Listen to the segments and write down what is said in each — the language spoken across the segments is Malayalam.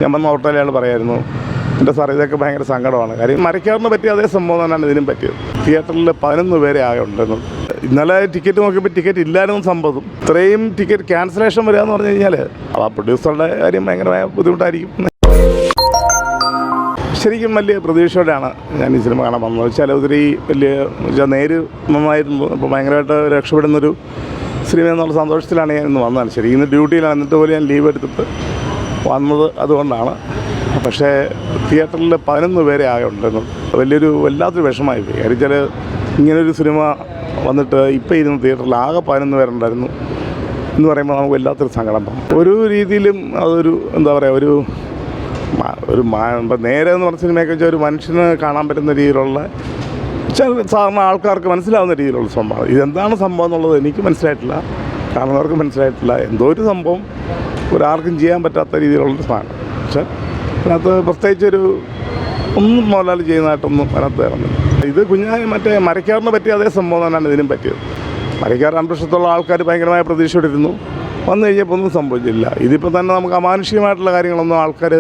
ഞാൻ വന്ന ഓട്ടോയിൽ അയാൾ പറയായിരുന്നു, എൻ്റെ സാർ ഇതൊക്കെ ഭയങ്കര സങ്കടമാണ്. കാര്യം മരക്കാറിന് പറ്റിയ അതേ സംഭവം തന്നെയാണ് ഇതിനും പറ്റിയത്. തിയേറ്ററിൽ 11 പേരെ ആകെ ഉണ്ടെന്ന്. ഇന്നലെ ടിക്കറ്റ് നോക്കിയപ്പോൾ ടിക്കറ്റ് ഇല്ലായിരുന്നു സംഭവം. ഇത്രയും ടിക്കറ്റ് ക്യാൻസലേഷൻ വരിക എന്ന് പറഞ്ഞു കഴിഞ്ഞാൽ ആ പ്രൊഡ്യൂസറുടെ കാര്യം ഭയങ്കരമായ ബുദ്ധിമുട്ടായിരിക്കും. ശരിക്കും വലിയ പ്രതീക്ഷയോടെയാണ് ഞാൻ ഈ സിനിമ കാണാൻ വന്നത്. വെച്ചാൽ ഒത്തിരി വലിയ നേര് നന്നായിരുന്നു. അപ്പോൾ ഭയങ്കരമായിട്ട് രക്ഷപ്പെടുന്നൊരു സിനിമ എന്നുള്ള സന്തോഷത്തിലാണ് ഞാൻ ഇന്ന് വന്നത്. ശരി, ഇന്ന് ഡ്യൂട്ടിയിലാണ്, എന്നിട്ട് പോലും ഞാൻ ലീവ് എടുത്തിട്ട് വന്നത് അതുകൊണ്ടാണ്. പക്ഷേ തിയേറ്ററിൽ 11 പേരെ ആകെ ഉണ്ടെന്ന് വല്ലാത്തൊരു വിഷമമായി പോയി. കാര്യം വെച്ചാൽ ഇങ്ങനൊരു സിനിമ വന്നിട്ട് ഇപ്പം ഇരുന്ന് തിയേറ്ററിൽ ആകെ 11 പേരുണ്ടായിരുന്നു എന്ന് പറയുമ്പോൾ നമുക്ക് വല്ലാത്തൊരു സങ്കടം പോകും. ഒരു രീതിയിലും അതൊരു എന്താ പറയുക, ഒരു നേരെ എന്ന് പറഞ്ഞ സിനിമയൊക്കെ വെച്ചാൽ ഒരു മനുഷ്യന് കാണാൻ പറ്റുന്ന രീതിയിലുള്ള സാധാരണ ആൾക്കാർക്ക് മനസ്സിലാവുന്ന രീതിയിലുള്ള സംഭവം. ഇതെന്താണ് സംഭവം എന്നുള്ളത് എനിക്ക് മനസ്സിലായിട്ടില്ല, കാണുന്നവർക്ക് മനസ്സിലായിട്ടില്ല. എന്തോ ഒരു സംഭവം ഒരാൾക്കും ചെയ്യാൻ പറ്റാത്ത രീതിയിലുള്ളൊരു സാധനം. പക്ഷേ അതിനകത്ത് പ്രത്യേകിച്ചൊരു ഒന്നും മോഹൻലാൽ ചെയ്യുന്നതായിട്ടൊന്നും അതിനകത്ത് ഇറങ്ങുന്നില്ല. ഇത് മറ്റേ മരക്കാറിന് പറ്റിയ അതേ സംഭവം തന്നെയാണ് ഇതിനും പറ്റിയത്. മരക്കാർ 2 വർഷത്തോളം ആൾക്കാർ ഭയങ്കരമായ പ്രതീക്ഷയോടിരുന്നു. വന്നു കഴിഞ്ഞപ്പോൾ ഒന്നും സംഭവിച്ചില്ല. ഇതിപ്പോൾ തന്നെ നമുക്ക് അമാനുഷികമായിട്ടുള്ള കാര്യങ്ങളൊന്നും ആൾക്കാർ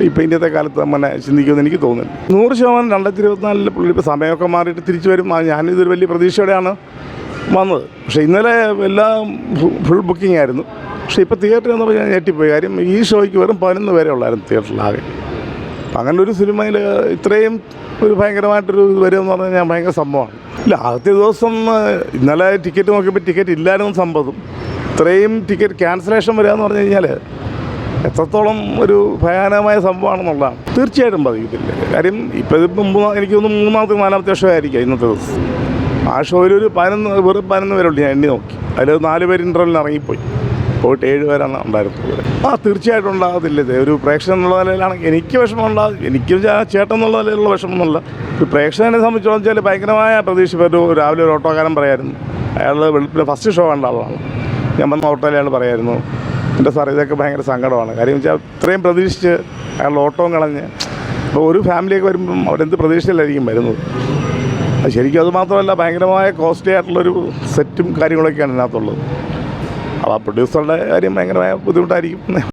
ഇപ്പോൾ ഇന്നത്തെ കാലത്ത് അങ്ങനെ ചിന്തിക്കുമെന്ന് എനിക്ക് തോന്നുന്നില്ല. 100% 2024 പുള്ളി ഇപ്പോൾ സമയമൊക്കെ മാറിയിട്ട് തിരിച്ചു വരും. ഞാനിതൊരു വലിയ പ്രതീക്ഷയോടെയാണ് വന്നത്. പക്ഷേ ഇന്നലെ എല്ലാം ഫുൾ ബുക്കിംഗ് ആയിരുന്നു. പക്ഷേ ഇപ്പോൾ തിയേറ്ററിൽ എന്ന് പറഞ്ഞാൽ ഞെട്ടിപ്പോയി. കാര്യം ഈ ഷോയ്ക്ക് വെറും 11 പേരെ ഉള്ളായിരുന്നു തിയേറ്ററിലാകെ. അങ്ങനെ ഒരു സിനിമയിൽ ഇത്രയും ഒരു ഭയങ്കരമായിട്ടൊരു ഇത് വരുമെന്ന് പറഞ്ഞു കഴിഞ്ഞാൽ ഭയങ്കര സംഭവമാണ്. ഇല്ല, ആദ്യത്തെ ദിവസം ഇന്നലെ ടിക്കറ്റ് നോക്കിയപ്പോൾ ടിക്കറ്റ് ഇല്ലായിരുന്നു സംഭവം. ഇത്രയും ടിക്കറ്റ് ക്യാൻസലേഷൻ വരിക എന്ന് പറഞ്ഞു കഴിഞ്ഞാൽ എത്രത്തോളം ഒരു ഭയാനകമായ സംഭവമാണെന്നുള്ളതാണ്. തീർച്ചയായിട്ടും ബാധിക്കത്തില്ല. കാര്യം ഇപ്പോൾ ഇതിപ്പം എനിക്ക് തോന്നുന്നു 3ാമത്തെ 4ാമത്തെ ഷോ ആയിരിക്കാം ഇന്നത്തെ ദിവസം. ആ ഷോയിലൊരു വെറും 11 പേരുള്ളൂ. ഞാൻ എണ്ണി നോക്കി, അതിൽ 4 പേര് ഇൻ്റർവെല്ലിന് ഇറങ്ങിപ്പോയി. പോയിട്ട് 7 പേരാണ് ഉണ്ടായിരുന്നത്. തീർച്ചയായിട്ടും ഉണ്ടാകത്തില്ല. ഇത് ഒരു പ്രേക്ഷകൻ എന്നുള്ള നിലയിലാണെങ്കിൽ എനിക്ക് വിഷമം ഉണ്ടാകും. എനിക്ക് ചേട്ടൻ എന്നുള്ള നിലയിലുള്ള വിഷമമൊന്നുമില്ല. ഒരു പ്രേക്ഷകനെ സംബന്ധിച്ചോളം വെച്ചാൽ ഭയങ്കരമായ പ്രതീക്ഷ. രാവിലെ ഒരു ഓട്ടോക്കാരൻ പറയായിരുന്നു, അയാൾ വെളുപ്പിന് ഫസ്റ്റ് ഷോ കണ്ട ആളാണ്. ഞാൻ വന്ന ഓട്ടോയിൽ അയാൾ പറയായിരുന്നു, എൻ്റെ സാർ ഇതൊക്കെ ഭയങ്കര സങ്കടമാണ്. കാര്യം വെച്ചാൽ ഇത്രയും പ്രതീക്ഷിച്ച് അയാൾ ഓട്ടവും കളഞ്ഞ് ഇപ്പോൾ ഒരു ഫാമിലിയൊക്കെ വരുമ്പം അവരെന്ത് പ്രതീക്ഷയിലായിരിക്കും വരുന്നത്. അത് ശരിക്കും അത് മാത്രമല്ല, ഭയങ്കരമായ കോസ്റ്റ്ലി ആയിട്ടുള്ളൊരു സെറ്റും കാര്യങ്ങളൊക്കെയാണ് ഇതിനകത്തുള്ളത്. അപ്പോൾ ആ പ്രൊഡ്യൂസറുടെ കാര്യം ഭയങ്കരമായ ബുദ്ധിമുട്ടായിരിക്കും.